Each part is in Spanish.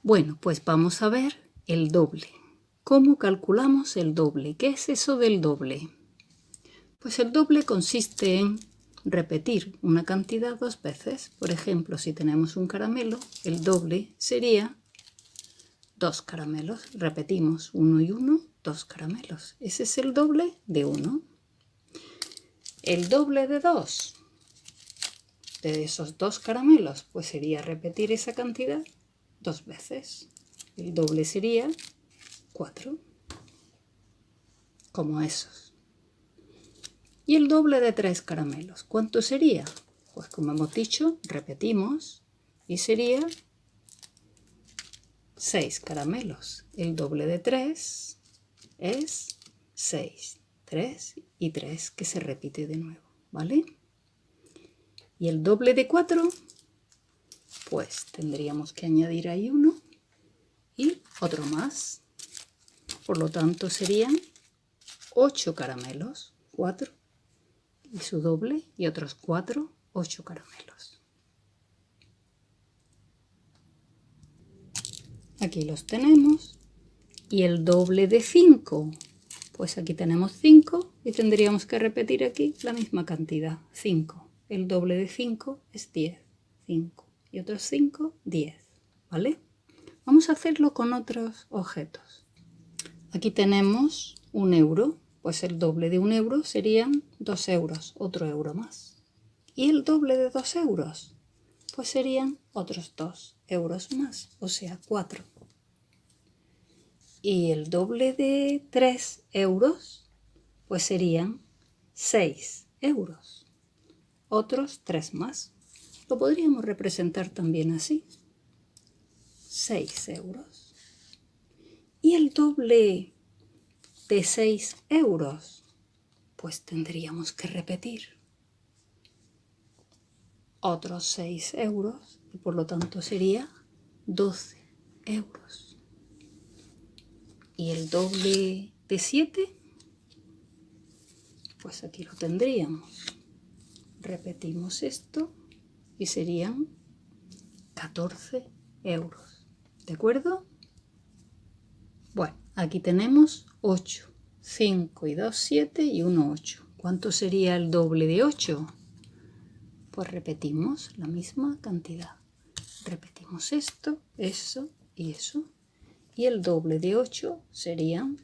Bueno, pues vamos a ver el doble. ¿Cómo calculamos el doble? ¿Qué es eso del doble? Pues el doble consiste en repetir una cantidad dos veces. Por ejemplo, si tenemos un caramelo, el doble sería 2 caramelos. Repetimos 1 y 1, 2 caramelos. Ese es el doble de 1. El doble de 2, de esos 2 caramelos, pues sería repetir esa cantidad 2 veces. El doble sería 4, como esos. Y el doble de 3 caramelos, ¿cuánto sería? Pues como hemos dicho, repetimos y sería 6 caramelos. El doble de 3 es 6. 3 y 3 que se repite de nuevo, ¿vale? Y el doble de 4, pues tendríamos que añadir ahí uno y otro más. Por lo tanto serían 8 caramelos. 4 y su doble y otros 4, 8 caramelos. Aquí los tenemos. Y el doble de 5, pues aquí tenemos 5 y tendríamos que repetir aquí la misma cantidad, 5. El doble de 5 es 10, 5 y otros 5, 10, ¿vale? Vamos a hacerlo con otros objetos. Aquí tenemos 1 euro, pues el doble de 1 euro serían 2 euros, otro euro más. Y el doble de 2 euros, pues serían otros 2 euros más, o sea 4. Y el doble de 3 euros, pues serían 6 euros. Otros 3 más. Lo podríamos representar también así. 6 euros. Y el doble de 6 euros, pues tendríamos que repetir otros 6 euros y por lo tanto sería 12 euros. Y el doble de 7, pues aquí lo tendríamos. Repetimos esto y serían 14 euros. ¿De acuerdo? Bueno, aquí tenemos 8. 5 y 2, 7 y 1, 8. ¿Cuánto sería el doble de 8? Pues repetimos la misma cantidad. Repetimos esto, eso y eso. Y el doble de 8 serían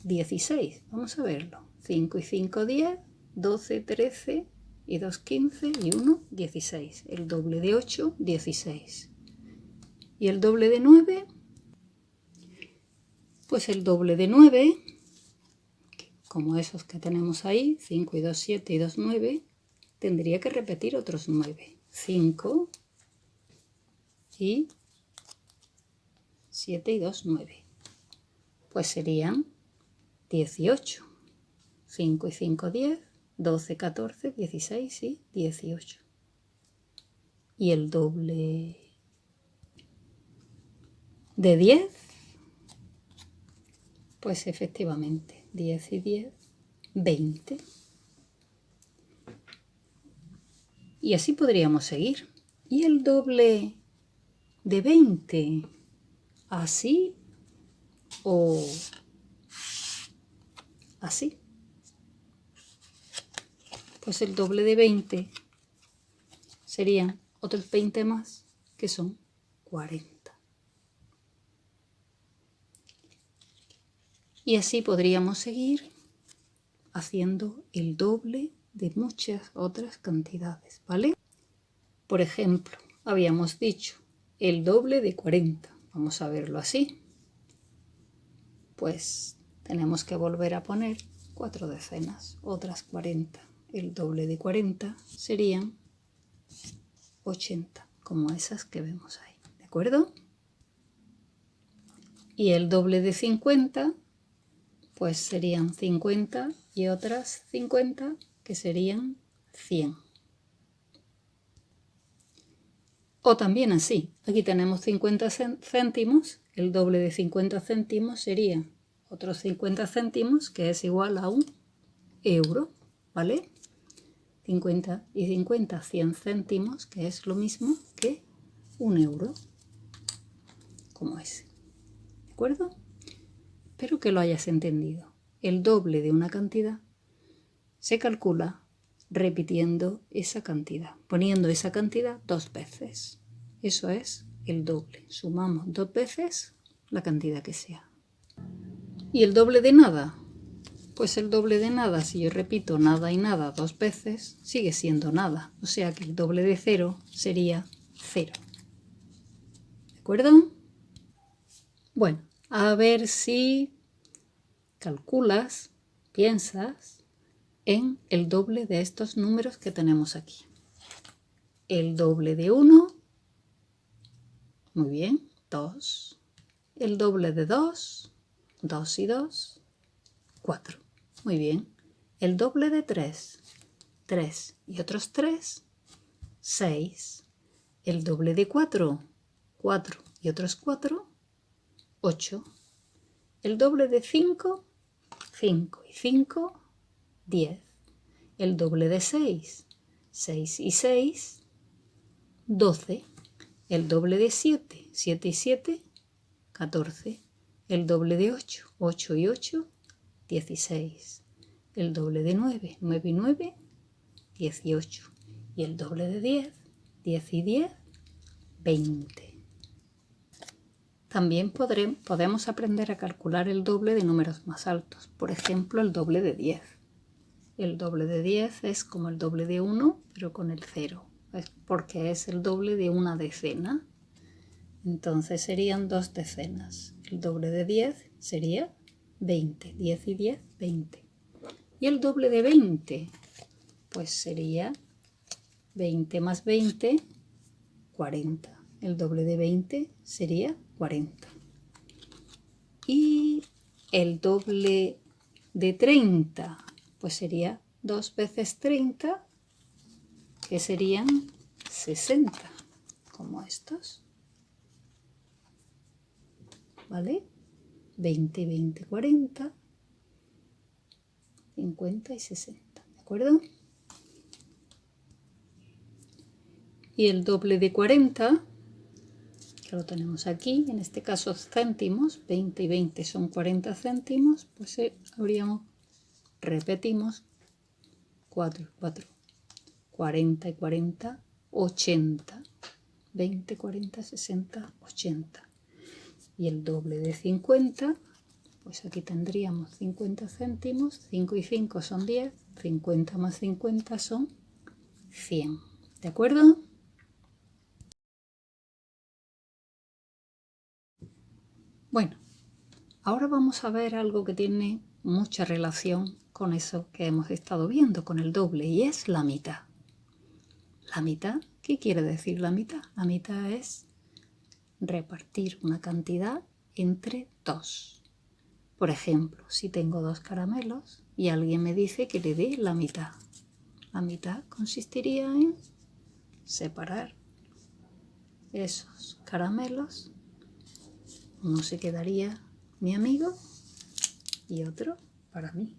16. Vamos a verlo. 5 y 5, 10. 12, 13 y 2, 15 y 1, 16. El doble de 8, 16. ¿Y el doble de 9? Pues el doble de 9, como esos que tenemos ahí, 5 y 2, 7 y 2, 9, tendría que repetir otros 9. 5 y 7 y 2, 9. Pues serían 18. 5 y 5, 10. 12, 14, 16 y 18. Y el doble de 10, pues efectivamente 10 y 10, 20. Y así podríamos seguir. Y el doble de 20, así o así. Pues el doble de 20 serían otros 20 más, que son 40. Y así podríamos seguir haciendo el doble de muchas otras cantidades, ¿vale? Por ejemplo, habíamos dicho el doble de 40. Vamos a verlo así. Pues tenemos que volver a poner 4 decenas, otras 40. El doble de 40 serían 80, como esas que vemos ahí, ¿de acuerdo? Y el doble de 50, pues serían 50 y otras 50 que serían 100. O también así, aquí tenemos 50 céntimos, el doble de 50 céntimos sería otros 50 céntimos, que es igual a 1 euro, ¿vale? 50 y 50, 100 céntimos, que es lo mismo que 1 euro. como ese. ¿De acuerdo? Espero que lo hayas entendido. El doble de una cantidad se calcula repitiendo esa cantidad, poniendo esa cantidad 2 veces. Eso es el doble. Sumamos 2 veces la cantidad que sea. ¿Y el doble de nada? Pues el doble de nada, si yo repito nada y nada 2 veces, sigue siendo nada. O sea que el doble de 0 sería 0. ¿De acuerdo? Bueno, a ver si calculas, piensas en el doble de estos números que tenemos aquí. El doble de 1, muy bien, 2. El doble de 2, 2 y 2, 4. Muy bien. El doble de 3, 3 y otros 3, 6. El doble de 4, 4 y otros 4, 8. El doble de 5, 5 y 5, 10. El doble de 6, 6 y 6, 12. El doble de 7, 7 y 7, 14. El doble de 8, 8 y 8, 16. El doble de 9, 9 y 9, 18. Y el doble de 10, 10 y 10, 20. También podemos aprender a calcular el doble de números más altos. Por ejemplo, el doble de 10. El doble de 10 es como el doble de 1, pero con el 0. Porque es el doble de una decena. Entonces serían 2 decenas. El doble de 10 sería 20. 10 y 10, 20. Y el doble de 20, pues sería 20 más 20, 40. El doble de 20 sería 40. Y el doble de 30, pues sería 2 veces 30, que serían 60, como estos. ¿Vale? 20, 20, 40, 50 y 60. ¿De acuerdo? Y el doble de 40, que lo tenemos aquí, en este caso céntimos, 20 y 20 son 40 céntimos, pues repetimos 4 y 4, 40 y 40, 80, 20, 40, 60, 80. Y el doble de 50, pues aquí tendríamos 50 céntimos, 5 y 5 son 10, 50 más 50 son 100. ¿De acuerdo? Bueno, ahora vamos a ver algo que tiene mucha relación con eso que hemos estado viendo, con el doble, y es la mitad. ¿La mitad? ¿Qué quiere decir la mitad? La mitad es repartir una cantidad entre 2. Por ejemplo, si tengo 2 caramelos y alguien me dice que le dé la mitad. La mitad consistiría en separar esos caramelos. Uno se quedaría mi amigo y otro para mí.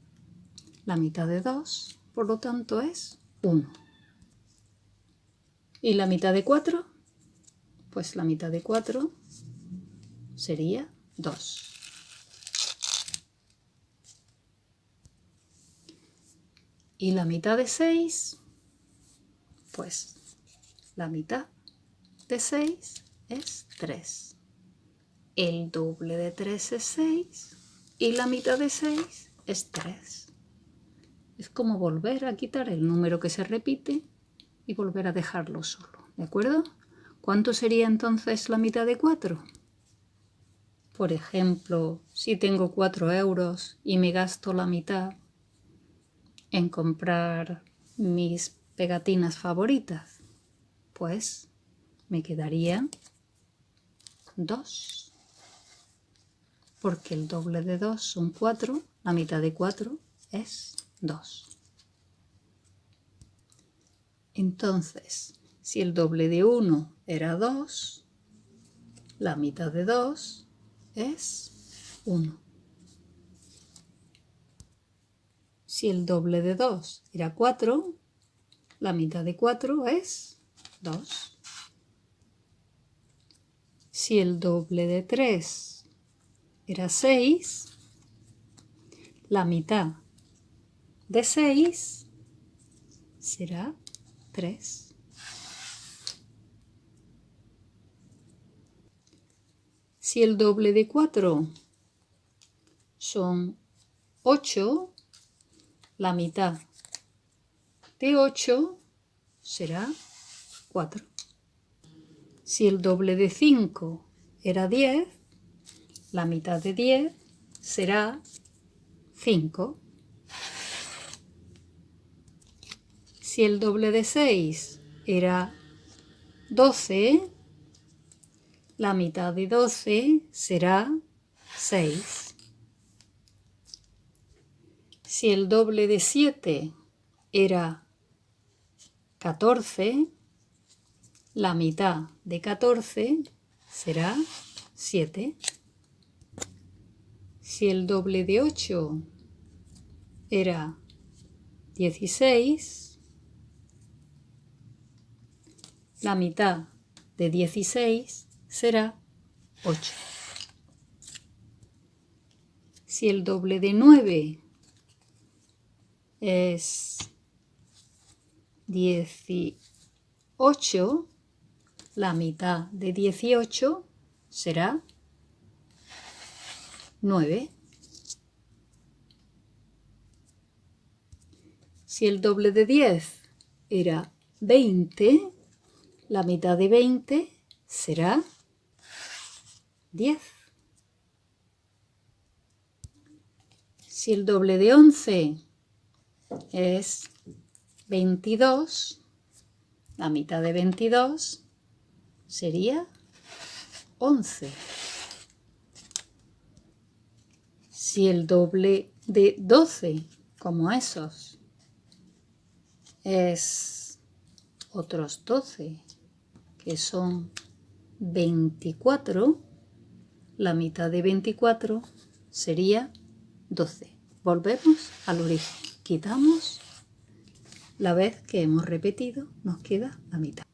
La mitad de 2, por lo tanto, es 1. ¿Y la mitad de 4? Pues la mitad de 4 sería 2. ¿Y la mitad de 6? Pues la mitad de 6 es 3. El doble de 3 es 6 y la mitad de 6 es 3. Es como volver a quitar el número que se repite y volver a dejarlo solo, ¿de acuerdo? ¿Cuánto sería entonces la mitad de 4? Por ejemplo, si tengo 4 euros y me gasto la mitad en comprar mis pegatinas favoritas, pues me quedarían 2. Porque el doble de 2 son 4, la mitad de 4 es 2. Entonces, si el doble de 1 era 2, la mitad de 2 es 1. Si el doble de 2 era 4, la mitad de 4 es 2. Si el doble de 3 era 6, la mitad de 6 será 3. Si el doble de 4 son 8, la mitad de 8 será 4. Si el doble de 5 era 10, la mitad de 10 será 5. Si el doble de 6 era 12, la mitad de 12 será 6. Si el doble de 7 era 14, la mitad de 14 será 7. Si el doble de 8 era 16, la mitad de 16 será 8. Si el doble de 9 es 18, la mitad de 18 será 9. Si el doble de 10 era 20, la mitad de 20 será 10. Si el doble de 11 es 22, la mitad de 22 sería 11. Si el doble de 12, como esos, es otros 12, que son 24, la mitad de 24 sería 12. Volvemos al origen. Quitamos la vez que hemos repetido, nos queda la mitad.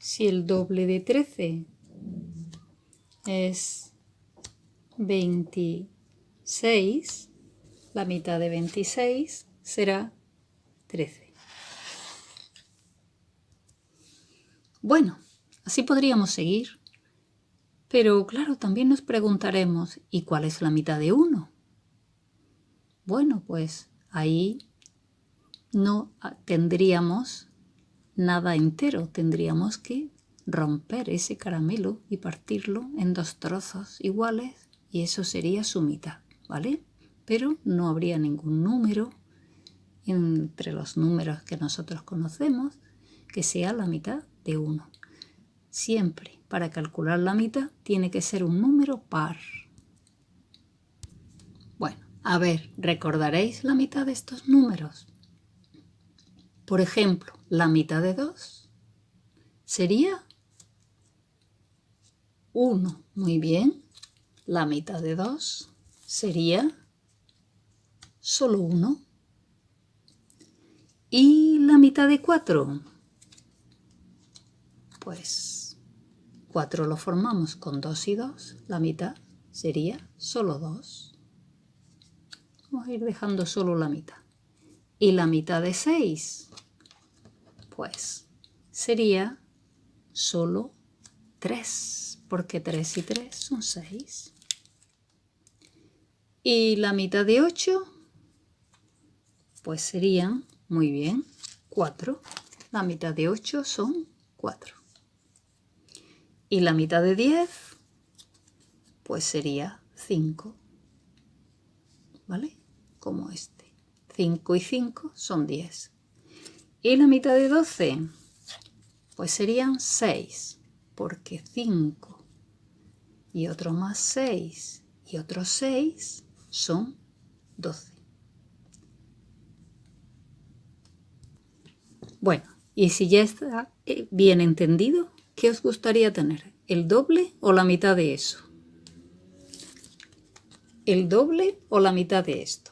Si el doble de 13 es 26, la mitad de 26 será 13. Bueno, así podríamos seguir, pero claro, también nos preguntaremos, ¿y cuál es la mitad de 1? Bueno, pues ahí no tendríamos nada entero, tendríamos que romper ese caramelo y partirlo en 2 trozos iguales y eso sería su mitad, ¿vale? Pero no habría ningún número entre los números que nosotros conocemos que sea la mitad de 1. Siempre para calcular la mitad tiene que ser un número par. Bueno, a ver, ¿recordaréis la mitad de estos números? Por ejemplo, la mitad de 2 sería 1. Muy bien. La mitad de 2 sería solo 1. ¿Y la mitad de 4? Pues 4 lo formamos con 2 y 2. La mitad sería solo 2. Vamos a ir dejando solo la mitad. ¿Y la mitad de 6? Pues sería solo 3, porque 3 y 3 son 6. ¿Y la mitad de 8? Pues serían, muy bien, 4. La mitad de 8 son 4. ¿Y la mitad de 10? Pues sería 5. ¿Vale? Como este. 5 y 5 son 10. ¿Y la mitad de 12? Pues serían 6, porque 5 y otro más 6 y otros 6 son 12. Bueno, y si ya está bien entendido, ¿qué os gustaría tener? ¿El doble o la mitad de eso? ¿El doble o la mitad de esto?